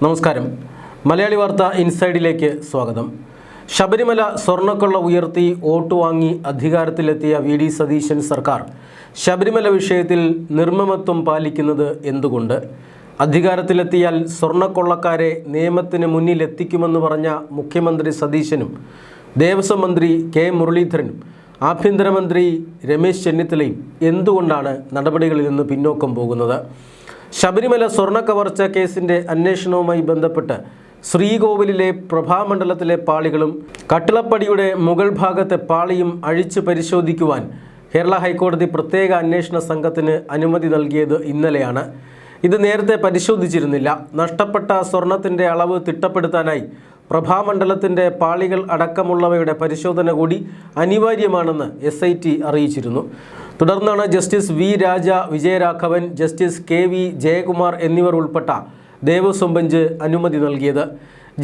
നമസ്കാരം. മലയാളി വാർത്ത ഇൻസൈഡിലേക്ക് സ്വാഗതം. ശബരിമല സ്വർണ്ണക്കൊള്ള ഉയർത്തി വോട്ട് വാങ്ങി അധികാരത്തിലെത്തിയ വി.ഡി. സതീശൻ സർക്കാർ ശബരിമല വിഷയത്തിൽ നിർമ്മമത്വം പാലിക്കുന്നത് എന്തുകൊണ്ട്? അധികാരത്തിലെത്തിയാൽ സ്വർണ്ണക്കൊള്ളക്കാരെ നിയമത്തിന് മുന്നിലെത്തിക്കുമെന്ന് പറഞ്ഞ മുഖ്യമന്ത്രി സതീശനും ദേവസ്വം മന്ത്രി കെ മുരളീധരനും ആഭ്യന്തരമന്ത്രി രമേശ് ചെന്നിത്തലയും എന്തുകൊണ്ടാണ് നടപടികളിൽ നിന്ന് പിന്നോക്കം പോകുന്നത്? ശബരിമല സ്വർണ്ണ കവർച്ച കേസിൻ്റെ അന്വേഷണവുമായി ബന്ധപ്പെട്ട് ശ്രീകോവിലിലെ പ്രഭാമണ്ഡലത്തിലെ പാളികളും കട്ടിളപ്പടിയുടെ മുകൾ ഭാഗത്തെ പാളിയും അഴിച്ചു പരിശോധിക്കുവാൻ കേരള ഹൈക്കോടതി പ്രത്യേക അന്വേഷണ സംഘത്തിന് അനുമതി നൽകിയത് ഇന്നലെയാണ്. ഇത് നേരത്തെ പരിശോധിച്ചിരുന്നില്ല. നഷ്ടപ്പെട്ട സ്വർണത്തിൻ്റെ അളവ് തിട്ടപ്പെടുത്താനായി പ്രഭാമണ്ഡലത്തിൻ്റെ പാളികൾ അടക്കമുള്ളവയുടെ പരിശോധന കൂടി അനിവാര്യമാണെന്ന് SIT അറിയിച്ചിരുന്നു. തുടർന്നാണ് ജസ്റ്റിസ് വി. രാജ, വിജയരാഘവൻ, ജസ്റ്റിസ് KV. ജയകുമാർ എന്നിവർ ഉൾപ്പെട്ട ദേവസ്വം ബെഞ്ച് അനുമതി നൽകിയത്.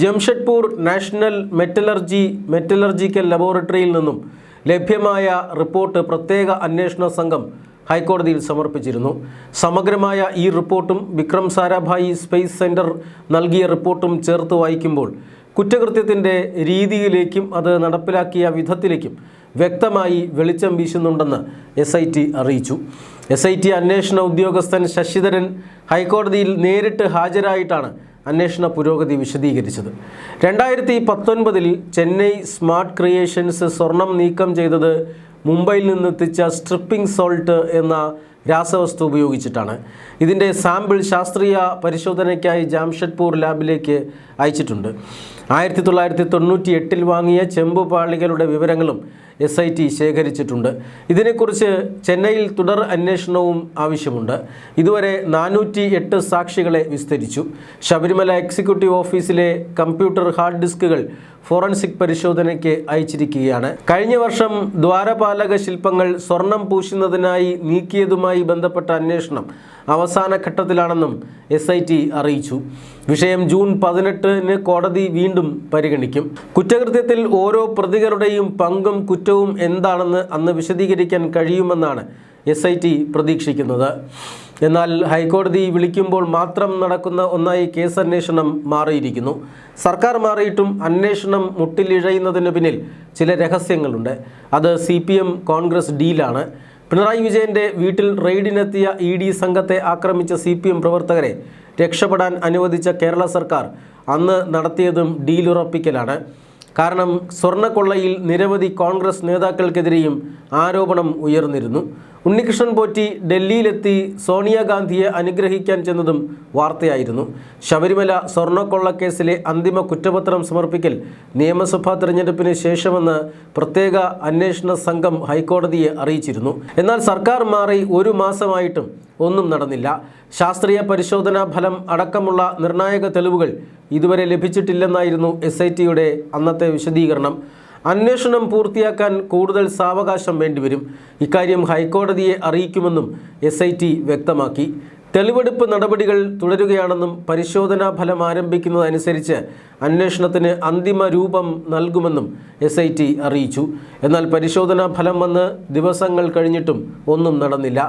ജംഷഡ്പൂർ നാഷണൽ മെറ്റലർജിക്കൽ ലബോറട്ടറിയിൽ നിന്നും ലഭ്യമായ റിപ്പോർട്ട് പ്രത്യേക അന്വേഷണ സംഘം ഹൈക്കോടതിയിൽ സമർപ്പിച്ചിരുന്നു. സമഗ്രമായ ഈ റിപ്പോർട്ടും വിക്രം സാരാഭായി സ്പേസ് സെൻറ്റർ നൽകിയ റിപ്പോർട്ടും ചേർത്ത് വായിക്കുമ്പോൾ കുറ്റകൃത്യത്തിൻ്റെ രീതിയിലേക്കും അത് നടപ്പിലാക്കിയ വിധത്തിലേക്കും വ്യക്തമായി വെളിച്ചം വീശുന്നുണ്ടെന്ന് SIT അറിയിച്ചു. SIT അന്വേഷണ ഉദ്യോഗസ്ഥൻ ശശിധരൻ ഹൈക്കോടതിയിൽ നേരിട്ട് ഹാജരായിട്ടാണ് അന്വേഷണ പുരോഗതി വിശദീകരിച്ചത്. 2019 ചെന്നൈ സ്മാർട്ട് ക്രിയേഷൻസ് സ്വർണം നീക്കം ചെയ്തത് മുംബൈയിൽ നിന്നെത്തിച്ച സ്ട്രിപ്പിംഗ് സോൾട്ട് എന്ന രാസവസ്തു ഉപയോഗിച്ചിട്ടാണ്. ഇതിൻ്റെ സാമ്പിൾ ശാസ്ത്രീയ പരിശോധനയ്ക്കായി ജാംഷഡ്പൂർ ലാബിലേക്ക് അയച്ചിട്ടുണ്ട്. 1998 വാങ്ങിയ ചെമ്പുപാളികളുടെ വിവരങ്ങളും SIT ശേഖരിച്ചിട്ടുണ്ട്. ഇതിനെക്കുറിച്ച് ചെന്നൈയിൽ തുടർ അന്വേഷണവും ആവശ്യമുണ്ട്. ഇതുവരെ 408 സാക്ഷികളെ വിസ്തരിച്ചു. ശബരിമല എക്സിക്യൂട്ടീവ് ഓഫീസിലെ കമ്പ്യൂട്ടർ ഹാർഡ് ഡിസ്കുകൾ ഫോറൻസിക് പരിശോധനയ്ക്ക് അയച്ചിരിക്കുകയാണ്. കഴിഞ്ഞ വർഷം ദ്വാരപാലക ശില്പങ്ങൾ സ്വർണം പൂശുന്നതിനായി നീക്കിയതുമായി ബന്ധപ്പെട്ട അന്വേഷണം അവസാന ഘട്ടത്തിലാണെന്നും SIT അറിയിച്ചു. വിഷയം ജൂൺ 18 കോടതി വീണ്ടും പരിഗണിക്കും. കുറ്റകൃത്യത്തിൽ ഓരോ പ്രതികളുടെയും പങ്കും കുറ്റവും എന്താണെന്ന് അന്ന് വിശദീകരിക്കാൻ കഴിയുമെന്നാണ് SIT പ്രതീക്ഷിക്കുന്നത്. എന്നാൽ ഹൈക്കോടതി വിളിക്കുമ്പോൾ മാത്രം നടക്കുന്ന ഒന്നായി കേസന്വേഷണം മാറിയിരിക്കുന്നു. സർക്കാർ മാറിയിട്ടും അന്വേഷണം മുട്ടിലിഴയുന്നതിന് പിന്നിൽ ചില രഹസ്യങ്ങളുണ്ട്. അത് CPM കോൺഗ്രസ് ഡീലാണ്. പിണറായി വിജയൻ്റെ വീട്ടിൽ റെയ്ഡിനെത്തിയ ED സംഘത്തെ ആക്രമിച്ച CPM പ്രവർത്തകരെ രക്ഷപ്പെടാൻ അനുവദിച്ച കേരള സർക്കാർ അന്ന് നടത്തിയതും ഡീലുറപ്പിക്കലാണ്. കാരണം സ്വർണ്ണക്കൊള്ളയിൽ നിരവധി കോൺഗ്രസ് നേതാക്കൾക്കെതിരെയും ആരോപണം ഉയർന്നിരുന്നു. ഉണ്ണികൃഷ്ണൻ പോറ്റി ഡൽഹിയിലെത്തി സോണിയാഗാന്ധിയെ അനുഗ്രഹിക്കാൻ ചെന്നതും വാർത്തയായിരുന്നു. ശബരിമല സ്വർണ്ണക്കൊള്ളക്കേസിലെ അന്തിമ കുറ്റപത്രം സമർപ്പിക്കൽ നിയമസഭാ തെരഞ്ഞെടുപ്പിന് ശേഷമെന്ന് പ്രത്യേക അന്വേഷണ സംഘം ഹൈക്കോടതിയെ അറിയിച്ചിരുന്നു. എന്നാൽ സർക്കാർ മാറി 1 മാസമായിട്ടും ഒന്നും നടന്നില്ല. ശാസ്ത്രീയ പരിശോധനാ ഫലം അടക്കമുള്ള നിർണായക തെളിവുകൾ ഇതുവരെ ലഭിച്ചിട്ടില്ലെന്നായിരുന്നു SITയുടെ അന്നത്തെ വിശദീകരണം. അന്വേഷണം പൂർത്തിയാക്കാൻ കൂടുതൽ സാവകാശം വേണ്ടിവരും. ഇക്കാര്യം ഹൈക്കോടതിയെ അറിയിക്കുമെന്നും SIT വ്യക്തമാക്കി. തെളിവെടുപ്പ് നടപടികൾ തുടരുകയാണെന്നും പരിശോധനാ ഫലം ആരംഭിക്കുന്നതനുസരിച്ച് അന്വേഷണത്തിന് അന്തിമ രൂപം നൽകുമെന്നും SIT അറിയിച്ചു. എന്നാൽ പരിശോധനാ ഫലം വന്ന് ദിവസങ്ങൾ കഴിഞ്ഞിട്ടും ഒന്നും നടന്നില്ല.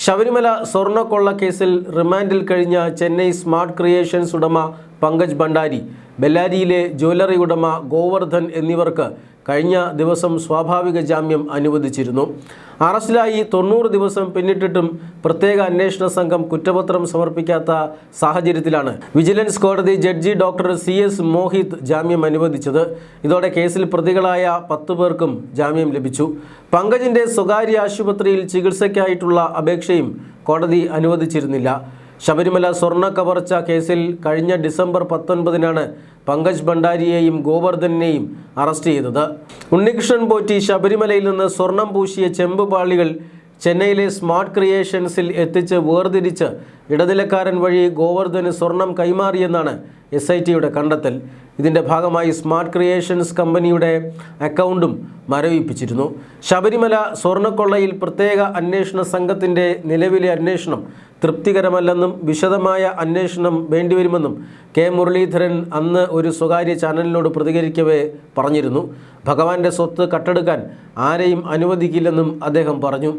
ശബരിമല സ്വർണ്ണക്കൊള്ള കേസിൽ റിമാൻഡിൽ കഴിഞ്ഞ ചെന്നൈ സ്മാർട്ട് ക്രിയേഷൻസ് ഉടമ പങ്കജ് ഭണ്ഡാരി, ബെല്ലാരിയിലെ ജ്വല്ലറി ഉടമ ഗോവർദ്ധൻ എന്നിവർക്ക് കഴിഞ്ഞ ദിവസം സ്വാഭാവിക ജാമ്യം അനുവദിച്ചിരുന്നു. അറസ്റ്റിലായി 90 ദിവസം പിന്നിട്ടിട്ടും പ്രത്യേക അന്വേഷണ സംഘം കുറ്റപത്രം സമർപ്പിക്കാത്ത സാഹചര്യത്തിലാണ് വിജിലൻസ് കോടതി ജഡ്ജി ഡോക്ടർ CS മോഹിത് ജാമ്യം അനുവദിച്ചത്. ഇതോടെ കേസിൽ പ്രതികളായ 10 പേർക്കും ജാമ്യം ലഭിച്ചു. പങ്കജിൻ്റെ സ്വകാര്യ ആശുപത്രിയിൽ ചികിത്സയ്ക്കായിട്ടുള്ള അപേക്ഷയും കോടതി അനുവദിച്ചിരുന്നില്ല. ശബരിമല സ്വർണ്ണ കവർച്ച കേസിൽ കഴിഞ്ഞ ഡിസംബർ 19 പങ്കജ് ഭണ്ഡാരിയെയും ഗോവർദ്ധനെയും അറസ്റ്റ് ചെയ്തത്. ഉണ്ണികൃഷ്ണൻ പോറ്റി ശബരിമലയിൽ നിന്ന് സ്വർണം പൂശിയ ചെമ്പുപാളികൾ ചെന്നൈയിലെ സ്മാർട്ട് ക്രിയേഷൻസിൽ എത്തിച്ച് വേർതിരിച്ച് ഇടനിലക്കാരൻ വഴി ഗോവർദ്ധന് സ്വർണം കൈമാറിയെന്നാണ് SITയുടെ കണ്ടെത്തൽ. ഇതിൻ്റെ ഭാഗമായി സ്മാർട്ട് ക്രിയേഷൻസ് കമ്പനിയുടെ അക്കൗണ്ടും മരവിപ്പിച്ചിരുന്നു. ശബരിമല സ്വർണ്ണക്കൊള്ളയിൽ പ്രത്യേക അന്വേഷണ സംഘത്തിൻ്റെ നിലവിലെ അന്വേഷണം തൃപ്തികരമല്ലെന്നും വിശദമായ അന്വേഷണം വേണ്ടിവരുമെന്നും കെ മുരളീധരൻ അന്ന് ഒരു സ്വകാര്യ ചാനലിനോട് പ്രതികരിക്കവേ പറഞ്ഞിരുന്നു. ഭഗവാന്റെ സ്വത്ത് കട്ടെടുക്കാൻ ആരെയും അനുവദിക്കില്ലെന്നും അദ്ദേഹം പറഞ്ഞു.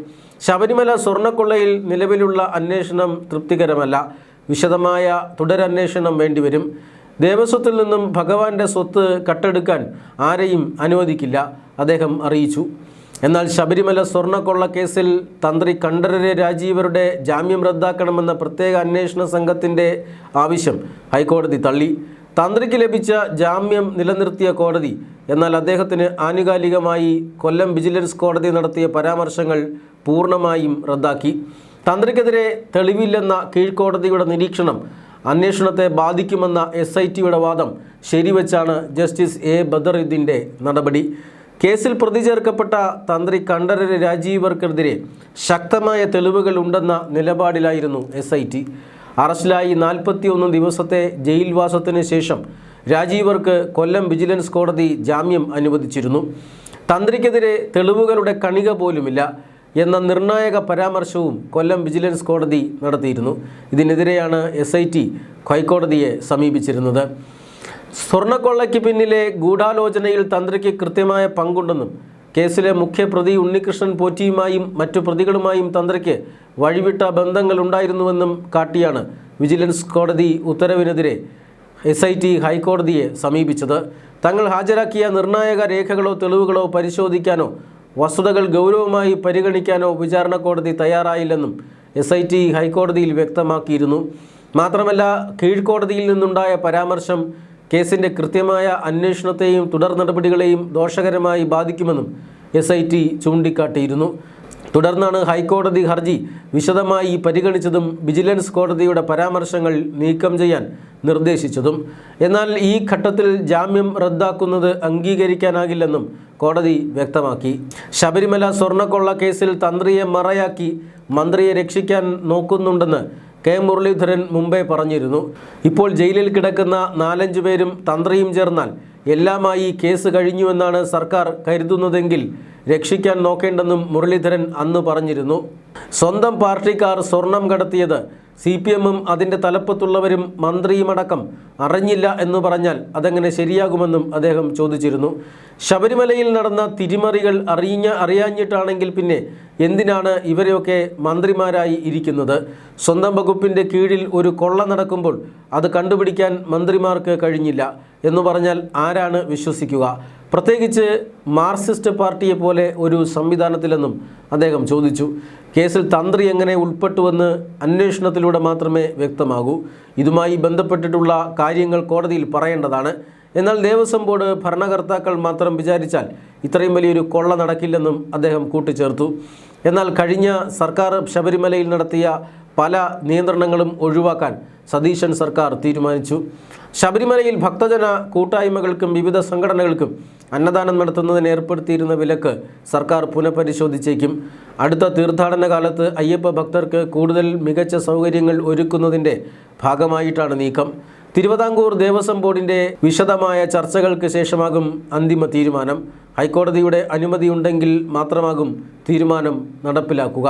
ശബരിമല സ്വർണ്ണക്കൊള്ളയിൽ നിലവിലുള്ള അന്വേഷണം തൃപ്തികരമല്ല. വിശദമായ തുടരന്വേഷണം വേണ്ടിവരും. ദേവസ്വത്തിൽ നിന്നും ഭഗവാന്റെ സ്വത്ത് കട്ടെടുക്കാൻ ആരെയും അനുവദിക്കില്ല, അദ്ദേഹം അറിയിച്ചു. എന്നാൽ ശബരിമല സ്വർണ്ണക്കൊള്ള കേസിൽ തന്ത്രി കണ്ഠരര് രാജീവരുടെ ജാമ്യം റദ്ദാക്കണമെന്ന പ്രത്യേക അന്വേഷണ സംഘത്തിൻ്റെ ആവശ്യം ഹൈക്കോടതി തള്ളി. തന്ത്രിക്ക് ലഭിച്ച ജാമ്യം നിലനിർത്തിയ കോടതി എന്നാൽ അദ്ദേഹത്തിന് ആനുകാലികമായി കൊല്ലം വിജിലൻസ് കോടതി നടത്തിയ പരാമർശങ്ങൾ പൂർണ്ണമായും റദ്ദാക്കി. തന്ത്രിക്കെതിരെ തെളിവില്ലെന്ന കീഴ്ക്കോടതിയുടെ നിരീക്ഷണം അന്വേഷണത്തെ ബാധിക്കുമെന്ന SITയുടെ വാദം ശരിവെച്ചാണ് ജസ്റ്റിസ് A ബദറുദ്ദീൻ്റെ നടപടി. കേസിൽ പ്രതി ചേർക്കപ്പെട്ട തന്ത്രി കണ്ഠരര് രാജീവർക്കെതിരെ ശക്തമായ തെളിവുകൾ ഉണ്ടെന്ന നിലപാടിലായിരുന്നു SIT. അറസ്റ്റിലായി 41 ദിവസത്തെ ജയിൽവാസത്തിന് ശേഷം രാജീവർക്ക് കൊല്ലം വിജിലൻസ് കോടതി ജാമ്യം അനുവദിച്ചിരുന്നു. തന്ത്രിക്കെതിരെ തെളിവുകളുടെ കണിക പോലുമില്ല എന്ന നിർണായക പരാമർശവും കൊല്ലം വിജിലൻസ് കോടതി നടത്തിയിരുന്നു. ഇതിനെതിരെയാണ് SIT ഹൈക്കോടതിയെ സമീപിച്ചിരുന്നത്. സ്വർണ്ണക്കൊള്ളയ്ക്ക് പിന്നിലെ ഗൂഢാലോചനയിൽ തന്ത്രിക്ക് കൃത്യമായ പങ്കുണ്ടെന്നും കേസിലെ മുഖ്യപ്രതി ഉണ്ണികൃഷ്ണൻ പോറ്റിയുമായും മറ്റു പ്രതികളുമായും തന്ത്രിക്ക് വഴിവിട്ട ബന്ധങ്ങളുണ്ടായിരുന്നുവെന്നും കാട്ടിയാണ് വിജിലൻസ് കോടതി ഉത്തരവിനെതിരെ SIT ഹൈക്കോടതിയെ സമീപിച്ചത്. തങ്ങൾ ഹാജരാക്കിയ നിർണായക രേഖകളോ തെളിവുകളോ പരിശോധിക്കാനോ വസ്തുതകൾ ഗൗരവമായി പരിഗണിക്കാനോ വിചാരണ കോടതി തയ്യാറായില്ലെന്നും SIT ഹൈക്കോടതിയിൽ വ്യക്തമാക്കിയിരുന്നു. മാത്രമല്ല, കീഴ്ക്കോടതിയിൽ നിന്നുണ്ടായ പരാമർശം കേസിൻ്റെ കൃത്യമായ അന്വേഷണത്തെയും തുടർ നടപടികളെയും ദോഷകരമായി ബാധിക്കുമെന്നും SIT ചൂണ്ടിക്കാട്ടിയിരുന്നു. തുടർന്നാണ് ഹൈക്കോടതി ഹർജി വിശദമായി പരിഗണിച്ചതും വിജിലൻസ് കോടതിയുടെ പരാമർശങ്ങൾ നീക്കം ചെയ്യാൻ നിർദ്ദേശിച്ചതും. എന്നാൽ ഈ ഘട്ടത്തിൽ ജാമ്യം റദ്ദാക്കുന്നത് അംഗീകരിക്കാനാകില്ലെന്നും കോടതി വ്യക്തമാക്കി. ശബരിമല സ്വർണ്ണക്കൊള്ള കേസിൽ തന്ത്രിയെ മറയാക്കി മന്ത്രിയെ രക്ഷിക്കാൻ നോക്കുന്നുണ്ടെന്ന് K മുരളീധരൻ മുമ്പേ പറഞ്ഞിരുന്നു. ഇപ്പോൾ ജയിലിൽ കിടക്കുന്ന 4-5 പേരും തന്ത്രിയും ചേർന്നാൽ എല്ലാമായി കേസ് കഴിഞ്ഞുവെന്നാണ് സർക്കാർ കരുതുന്നതെങ്കിൽ രക്ഷിക്കാൻ നോക്കേണ്ടെന്നും മുരളീധരൻ അന്ന് പറഞ്ഞിരുന്നു. സ്വന്തം പാർട്ടിക്കാർ സ്വർണം കടത്തിയത് CPMും അതിൻ്റെ തലപ്പത്തുള്ളവരും മന്ത്രിയുമടക്കം അറിഞ്ഞില്ല എന്ന് പറഞ്ഞാൽ അതെങ്ങനെ ശരിയാകുമെന്നും അദ്ദേഹം ചോദിച്ചിരുന്നു. ശബരിമലയിൽ നടന്ന തിരിമറികൾ അറിയാഞ്ഞിട്ടാണെങ്കിൽ പിന്നെ എന്തിനാണ് ഇവരെയൊക്കെ മന്ത്രിമാരായി ഇരിക്കുന്നത്? സ്വന്തം വകുപ്പിൻ്റെ കീഴിൽ ഒരു കൊള്ള നടക്കുമ്പോൾ അത് കണ്ടുപിടിക്കാൻ മന്ത്രിമാർക്ക് കഴിഞ്ഞില്ല എന്ന് പറഞ്ഞാൽ ആരാണ് വിശ്വസിക്കുക? പ്രത്യേകിച്ച് മാർക്സിസ്റ്റ് പാർട്ടിയെ പോലെ ഒരു സംവിധാനത്തിലെന്നും അദ്ദേഹം ചോദിച്ചു. കേസിൽ തന്ത്രി എങ്ങനെ ഉൾപ്പെട്ടുവെന്ന് അന്വേഷണത്തിലൂടെ മാത്രമേ വ്യക്തമാകൂ. ഇതുമായി ബന്ധപ്പെട്ടിട്ടുള്ള കാര്യങ്ങൾ കോടതിയിൽ പറയേണ്ടതാണ്. എന്നാൽ ദേവസ്വം ബോർഡ് ഭരണകർത്താക്കൾ മാത്രം വിചാരിച്ചാൽ ഇത്രയും വലിയൊരു കൊള്ള നടക്കില്ലെന്നും അദ്ദേഹം കൂട്ടിച്ചേർത്തു. എന്നാൽ കഴിഞ്ഞ സർക്കാർ ശബരിമലയിൽ നടത്തിയ പല നിയന്ത്രണങ്ങളും ഒഴിവാക്കാൻ സതീശൻ സർക്കാർ തീരുമാനിച്ചു. ശബരിമലയിൽ ഭക്തജന കൂട്ടായ്മകൾക്കും വിവിധ സംഘടനകൾക്കും അന്നദാനം നടത്തുന്നതിന് ഏർപ്പെടുത്തിയിരുന്ന വിലക്ക് സർക്കാർ പുനഃപരിശോധിച്ചേക്കും. അടുത്ത തീർത്ഥാടന കാലത്ത് അയ്യപ്പ ഭക്തർക്ക് കൂടുതൽ മികച്ച സൗകര്യങ്ങൾ ഒരുക്കുന്നതിൻ്റെ ഭാഗമായിട്ടാണ് നീക്കം. തിരുവിതാംകൂർ ദേവസ്വം ബോർഡിൻ്റെ വിശദമായ ചർച്ചകൾക്ക് ശേഷമാകും അന്തിമ തീരുമാനം. ഹൈക്കോടതിയുടെ അനുമതിയുണ്ടെങ്കിൽ മാത്രമാകും തീരുമാനം നടപ്പിലാക്കുക.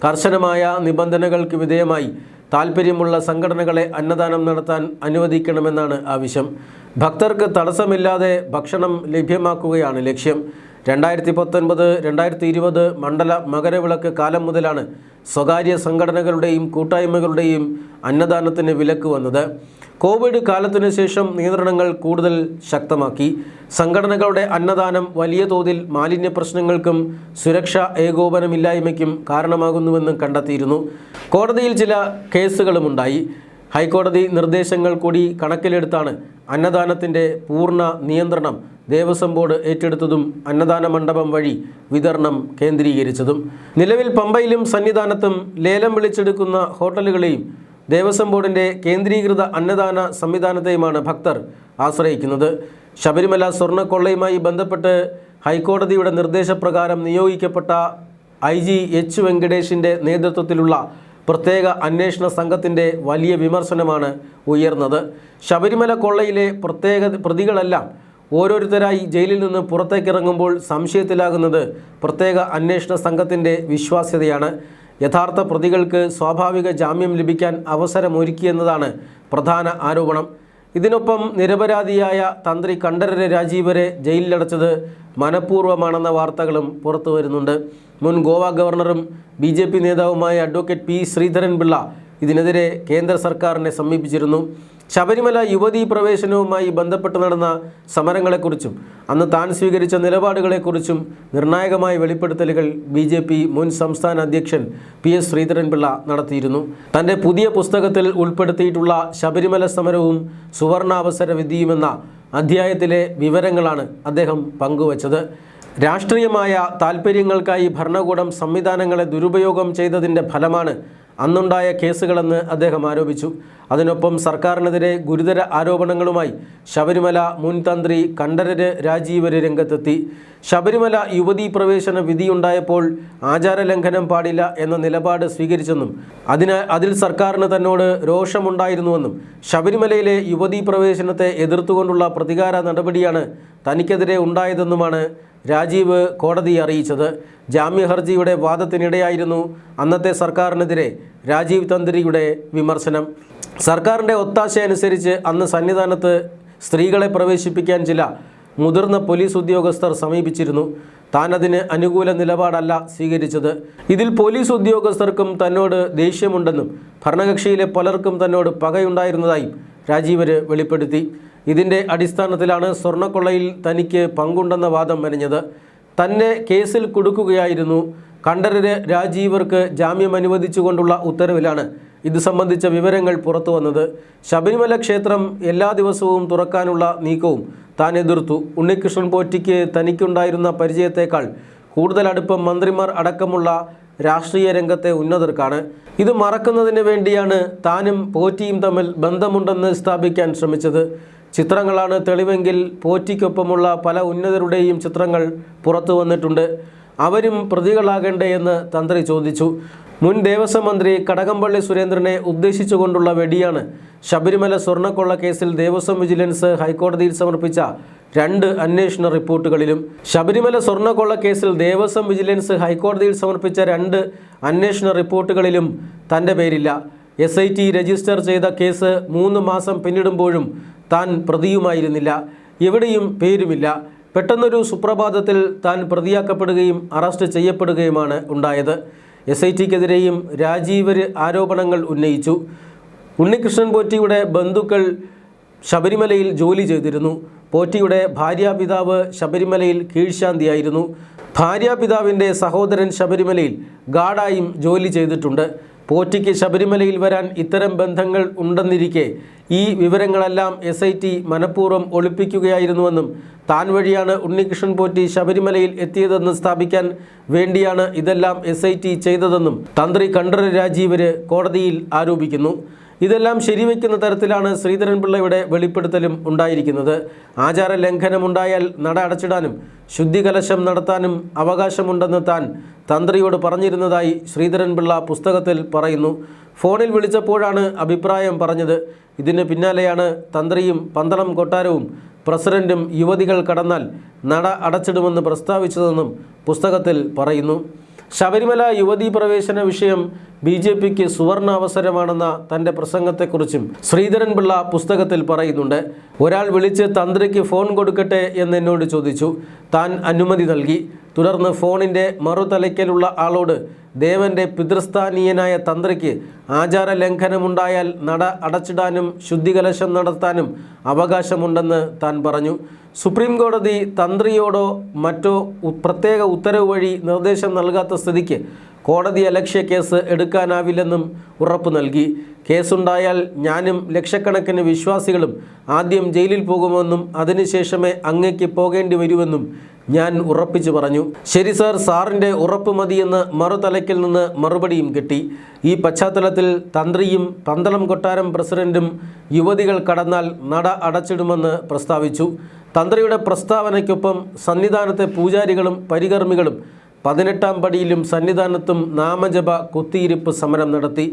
കർശനമായ നിബന്ധനകൾക്ക് വിധേയമായി താൽപ്പര്യമുള്ള സംഘടനകളെ അന്നദാനം നടത്താൻ അനുവദിക്കണമെന്നാണ് ആവശ്യം. ഭക്തർക്ക് തടസ്സമില്ലാതെ ഭക്ഷണം ലഭ്യമാക്കുകയാണ് ലക്ഷ്യം. 2019-2020 മണ്ഡല മകരവിളക്ക് കാലം മുതലാണ് സ്വകാര്യ സംഘടനകളുടെയും കൂട്ടായ്മകളുടെയും അന്നദാനത്തിന് വിലക്ക് വന്നത്. കോവിഡ് കാലത്തിനു ശേഷം നിയന്ത്രണങ്ങൾ കൂടുതൽ ശക്തമാക്കി. സംഘടനകളുടെ അന്നദാനം വലിയ തോതിൽ മാലിന്യ പ്രശ്നങ്ങൾക്കും സുരക്ഷാ ഏകോപനമില്ലായ്മയ്ക്കും കാരണമാകുന്നുവെന്ന് കണ്ടെത്തിയിരുന്നു. കോടതിയിൽ ചില കേസുകളുമുണ്ടായി. ഹൈക്കോടതി നിർദ്ദേശങ്ങൾ കൂടി കണക്കിലെടുത്താണ് അന്നദാനത്തിൻ്റെ പൂർണ്ണ നിയന്ത്രണം ദേവസ്വം ബോർഡ് ഏറ്റെടുത്തതും അന്നദാന മണ്ഡപം വഴി വിതരണം കേന്ദ്രീകരിച്ചതും. നിലവിൽ പമ്പയിലും സന്നിധാനത്തും ലേലം വിളിച്ചെടുക്കുന്ന ഹോട്ടലുകളെയും ദേവസ്വം ബോർഡിൻ്റെ കേന്ദ്രീകൃത അന്നദാന സംവിധാനത്തെയുമാണ് ഭക്തർ ആശ്രയിക്കുന്നത്. ശബരിമല സ്വർണ്ണക്കൊള്ളയുമായി ബന്ധപ്പെട്ട് ഹൈക്കോടതിയുടെ നിർദ്ദേശപ്രകാരം നിയോഗിക്കപ്പെട്ട IG H വെങ്കടേഷിൻ്റെ നേതൃത്വത്തിലുള്ള പ്രത്യേക അന്വേഷണ സംഘത്തിൻ്റെ വലിയ വിമർശനമാണ് ഉയർന്നത്. ശബരിമല കൊള്ളയിലെ പ്രതികളെല്ലാം ഓരോരുത്തരായി ജയിലിൽ നിന്ന് പുറത്തേക്കിറങ്ങുമ്പോൾ സംശയത്തിലാകുന്നത് പ്രത്യേക അന്വേഷണ സംഘത്തിൻ്റെ വിശ്വാസ്യതയാണ്. യഥാർത്ഥ പ്രതികൾക്ക് സ്വാഭാവിക ജാമ്യം ലഭിക്കാൻ അവസരമൊരുക്കിയെന്നതാണ് പ്രധാന ആരോപണം. ഇതിനൊപ്പം നിരപരാധിയായ തന്ത്രി കണ്ഠരര് രാജീവരെ ജയിലിലടച്ചത് മനഃപൂർവ്വമാണെന്ന വാർത്തകളും പുറത്തു വരുന്നുണ്ട്. മുൻ ഗോവ ഗവർണറും BJP നേതാവുമായ അഡ്വക്കേറ്റ് P. ശ്രീധരൻ പിള്ള ഇതിനെതിരെ കേന്ദ്ര സർക്കാരിനെ സമീപിച്ചിരുന്നു. ശബരിമല യുവതീ പ്രവേശനവുമായി ബന്ധപ്പെട്ട് നടന്ന സമരങ്ങളെക്കുറിച്ചും അന്ന് താൻ സ്വീകരിച്ച നിലപാടുകളെക്കുറിച്ചും നിർണായകമായ വെളിപ്പെടുത്തലുകൾ BJP മുൻ സംസ്ഥാന അധ്യക്ഷൻ PS ശ്രീധരൻപിള്ള നടത്തിയിരുന്നു. തൻ്റെ പുതിയ പുസ്തകത്തിൽ ഉൾപ്പെടുത്തിയിട്ടുള്ള ശബരിമല സമരവും സുവർണാവസര വിധിയുമെന്ന അധ്യായത്തിലെ വിവരങ്ങളാണ് അദ്ദേഹം പങ്കുവച്ചത്. രാഷ്ട്രീയമായ താൽപ്പര്യങ്ങൾക്കായി ഭരണകൂടം സംവിധാനങ്ങളെ ദുരുപയോഗം ചെയ്തതിൻ്റെ ഫലമാണ് അന്നുണ്ടായ കേസുകളെന്ന് അദ്ദേഹം ആരോപിച്ചു. അതിനൊപ്പം സർക്കാരിനെതിരെ ഗുരുതര ആരോപണങ്ങളുമായി ശബരിമല മുൻ തന്ത്രി കണ്ഠരര് രാജീവര് രംഗത്തെത്തി. ശബരിമല യുവതീ പ്രവേശന വിധിയുണ്ടായപ്പോൾ ആചാരലംഘനം പാടില്ല എന്ന നിലപാട് സ്വീകരിച്ചെന്നും അതിൽ സർക്കാരിന് തന്നോട് രോഷമുണ്ടായിരുന്നുവെന്നും ശബരിമലയിലെ യുവതീ പ്രവേശനത്തെ എതിർത്തുകൊണ്ടുള്ള പ്രതികാര നടപടിയാണ് തനിക്കെതിരെ ഉണ്ടായതെന്നുമാണ് രാജീവ് കോടതിയെ അറിയിച്ചത്. ജാമ്യ ഹർജിയുടെ വാദത്തിനിടെയായിരുന്നു അന്നത്തെ സർക്കാരിനെതിരെ രാജീവ് തന്ത്രിയുടെ വിമർശനം. സർക്കാരിൻ്റെ ഒത്താശ അനുസരിച്ച് അന്ന് സന്നിധാനത്ത് സ്ത്രീകളെ പ്രവേശിപ്പിക്കാൻ ചില മുതിർന്ന പോലീസ് ഉദ്യോഗസ്ഥർ സമീപിച്ചിരുന്നു. താൻ അതിന് അനുകൂല നിലപാടല്ല സ്വീകരിച്ചത്. ഇതിൽ പോലീസ് ഉദ്യോഗസ്ഥർക്കും തന്നോട് ദേഷ്യമുണ്ടെന്നും ഭരണകക്ഷിയിലെ പലർക്കും തന്നോട് പകയുണ്ടായിരുന്നതായും രാജീവര് വെളിപ്പെടുത്തി. ഇതിൻ്റെ അടിസ്ഥാനത്തിലാണ് സ്വർണ്ണക്കൊള്ളയിൽ തനിക്ക് പങ്കുണ്ടെന്ന വാദം മെനഞ്ഞത്. തന്നെ കേസിൽ കുടുക്കുകയായിരുന്നു. കണ്ഠരര് രാജീവർക്ക് ജാമ്യം അനുവദിച്ചുകൊണ്ടുള്ള ഉത്തരവിലാണ് ഇത് സംബന്ധിച്ച വിവരങ്ങൾ പുറത്തു വന്നത്. ശബരിമല ക്ഷേത്രം എല്ലാ ദിവസവും തുറക്കാനുള്ള നീക്കവും താൻ എതിർത്തു. ഉണ്ണികൃഷ്ണൻ പോറ്റിക്ക് തനിക്കുണ്ടായിരുന്ന പരിചയത്തേക്കാൾ കൂടുതൽ അടുപ്പം മന്ത്രിമാർ അടക്കമുള്ള രാഷ്ട്രീയ രംഗത്തെ ഉന്നതർക്കാണ്. ഇത് മറക്കുന്നതിന് വേണ്ടിയാണ് താനും പോറ്റിയും തമ്മിൽ ബന്ധമുണ്ടെന്ന് സ്ഥാപിക്കാൻ ശ്രമിച്ചത്. ചിത്രങ്ങളാണ് തെളിവെങ്കിൽ പോറ്റിക്കൊപ്പമുള്ള പല ഉന്നതരുടെയും ചിത്രങ്ങൾ പുറത്തു വന്നിട്ടുണ്ട്. അവരും പ്രതികളാകണ്ടേ എന്ന് തന്ത്രി ചോദിച്ചു. മുൻ ദേവസ്വം മന്ത്രി കടകംപള്ളി സുരേന്ദ്രനെ ഉദ്ദേശിച്ചുകൊണ്ടുള്ള വെടിയാണ് ശബരിമല സ്വർണ്ണക്കൊള്ള കേസിൽ ദേവസ്വം വിജിലൻസ് ഹൈക്കോടതിയിൽ സമർപ്പിച്ച 2 അന്വേഷണ റിപ്പോർട്ടുകളിലും. ശബരിമല സ്വർണ്ണക്കൊള്ള കേസിൽ ദേവസ്വം വിജിലൻസ് ഹൈക്കോടതിയിൽ സമർപ്പിച്ച 2 അന്വേഷണ റിപ്പോർട്ടുകളിലും തൻ്റെ പേരില്ല. SIT രജിസ്റ്റർ ചെയ്ത കേസ് 3 മാസം പിന്നിടുമ്പോഴും താൻ പ്രതിയുമായിരുന്നില്ല. എവിടെയും പേരുമില്ല. പെട്ടെന്നൊരു സുപ്രഭാതത്തിൽ താൻ പ്രതിയാക്കപ്പെടുകയും അറസ്റ്റ് ചെയ്യപ്പെടുകയുമാണ് ഉണ്ടായത്. SITക്കെതിരെയും രാജീവര് ആരോപണങ്ങൾ ഉന്നയിച്ചു. ഉണ്ണികൃഷ്ണൻ പോറ്റിയുടെ ബന്ധുക്കൾ ശബരിമലയിൽ ജോലി ചെയ്തിരുന്നു. പോറ്റിയുടെ ഭാര്യാപിതാവ് ശബരിമലയിൽ കീഴ്ശാന്തിയായിരുന്നു. ഭാര്യാപിതാവിൻ്റെ സഹോദരൻ ശബരിമലയിൽ ഗാർഡായും ജോലി ചെയ്തിട്ടുണ്ട്. പോറ്റിക്ക് ശബരിമലയിൽ വരാൻ ഇത്തരം ബന്ധങ്ങൾ ഉണ്ടെന്നിരിക്കെ ഈ വിവരങ്ങളെല്ലാം SIT മനഃപൂർവ്വം ഒളിപ്പിക്കുകയായിരുന്നുവെന്നും താൻ വഴിയാണ് ഉണ്ണികൃഷ്ണൻ പോറ്റി ശബരിമലയിൽ എത്തിയതെന്ന് സ്ഥാപിക്കാൻ വേണ്ടിയാണ് ഇതെല്ലാം SIT ചെയ്തതെന്നും തന്ത്രി കണ്ഠരര് രാജീവര് കോടതിയിൽ ആരോപിക്കുന്നു. ഇതെല്ലാം ശരിവെക്കുന്ന തരത്തിലാണ് ശ്രീധരൻപിള്ളയുടെ വെളിപ്പെടുത്തലും ഉണ്ടായിരിക്കുന്നത്. ആചാര ലംഘനമുണ്ടായാൽ നട അടച്ചിടാനും ശുദ്ധികലശം നടത്താനും അവകാശമുണ്ടെന്ന് താൻ തന്ത്രിയോട് പറഞ്ഞിരുന്നതായി ശ്രീധരൻപിള്ള പുസ്തകത്തിൽ പറയുന്നു. ഫോണിൽ വിളിച്ചപ്പോഴാണ് അഭിപ്രായം പറഞ്ഞത്. ഇതിന് പിന്നാലെയാണ് തന്ത്രിയും പന്തളം കൊട്ടാരവും പ്രസിഡന്റും യുവതികൾ കടന്നാൽ നട അടച്ചിടുമെന്ന് പ്രസ്താവിച്ചതെന്നും പുസ്തകത്തിൽ പറയുന്നു. ശബരിമല യുവതീ പ്രവേശന വിഷയം BJPക്ക് സുവർണ അവസരമാണെന്ന തൻ്റെ പ്രസംഗത്തെക്കുറിച്ചും ശ്രീധരൻപിള്ള പുസ്തകത്തിൽ പറയുന്നുണ്ട്. ഒരാൾ വിളിച്ച് തന്ത്രിക്ക് ഫോൺ കൊടുക്കട്ടെ എന്ന് എന്നോട് ചോദിച്ചു. താൻ അനുമതി നൽകി. തുടർന്ന് ഫോണിൻ്റെ മറുതലയ്ക്കലുള്ള ആളോട് ദേവൻ്റെ പിതൃസ്ഥാനീയനായ തന്ത്രിക്ക് ആചാര ലംഘനമുണ്ടായാൽ നട അടച്ചിടാനും ശുദ്ധികലശം നടത്താനും അവകാശമുണ്ടെന്ന് താൻ പറഞ്ഞു. സുപ്രീം കോടതി തന്ത്രിയോടോ മറ്റോ പ്രത്യേക ഉത്തരവ് വഴി നിർദ്ദേശം നൽകാത്ത സ്ഥിതിക്ക് കോടതി അലക്ഷ്യ കേസ് എടുക്കാനാവില്ലെന്നും ഉറപ്പ് നൽകി. കേസുണ്ടായാൽ ഞാനും ലക്ഷക്കണക്കിന് വിശ്വാസികളും ആദ്യം ജയിലിൽ പോകുമെന്നും അതിനുശേഷമേ അങ്ങേക്ക് പോകേണ്ടി വരുമെന്നും ഞാൻ ഉറപ്പിച്ചു പറഞ്ഞു. ശരി സാർ, സാറിൻ്റെ ഉറപ്പ് മതിയെന്ന് മറുതലയ്ക്കിൽ നിന്ന് മറുപടിയും കിട്ടി. ഈ പശ്ചാത്തലത്തിൽ തന്ത്രിയും പന്തളം കൊട്ടാരം പ്രസിഡന്റും യുവതികൾ കടന്നാൽ നട അടച്ചിടുമെന്ന് പ്രസ്താവിച്ചു. തന്ത്രിയുടെ പ്രസ്താവനയ്ക്കൊപ്പം സന്നിധാനത്തെ പൂജാരികളും പരികർമ്മികളും 18ാം പടിയിലും സന്നിധാനത്തും നാമജപ കുത്തിയിരിപ്പ് സമരം നടത്തി.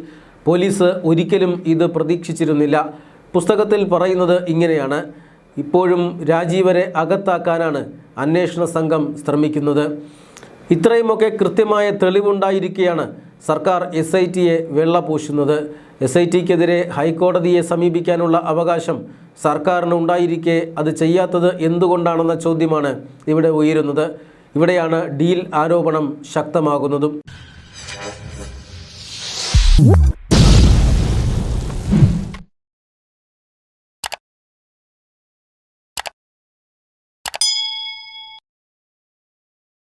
പോലീസ് ഒരിക്കലും ഇത് പ്രതീക്ഷിച്ചിരുന്നില്ല. പുസ്തകത്തിൽ പറയുന്നത് ഇങ്ങനെയാണ്: ഇപ്പോഴും രാജീവരെ അകത്താക്കാനാണ് അന്വേഷണ സംഘം ശ്രമിക്കുന്നത്. ഇത്രയുമൊക്കെ കൃത്യമായ തെളിവുണ്ടായിരിക്കെയാണ് സർക്കാർ SITയെ വെള്ളപൂശുന്നത്. SITക്കെതിരെ ഹൈക്കോടതിയെ സമീപിക്കാനുള്ള അവകാശം സർക്കാരിന് ഉണ്ടായിരിക്കെ അത് ചെയ്യാത്തത് എന്തുകൊണ്ടാണെന്ന ചോദ്യമാണ് ഇവിടെ ഉയരുന്നത്. ഇവിടെയാണ് ഡീൽ ആരോപണം ശക്തമാകുന്നതും.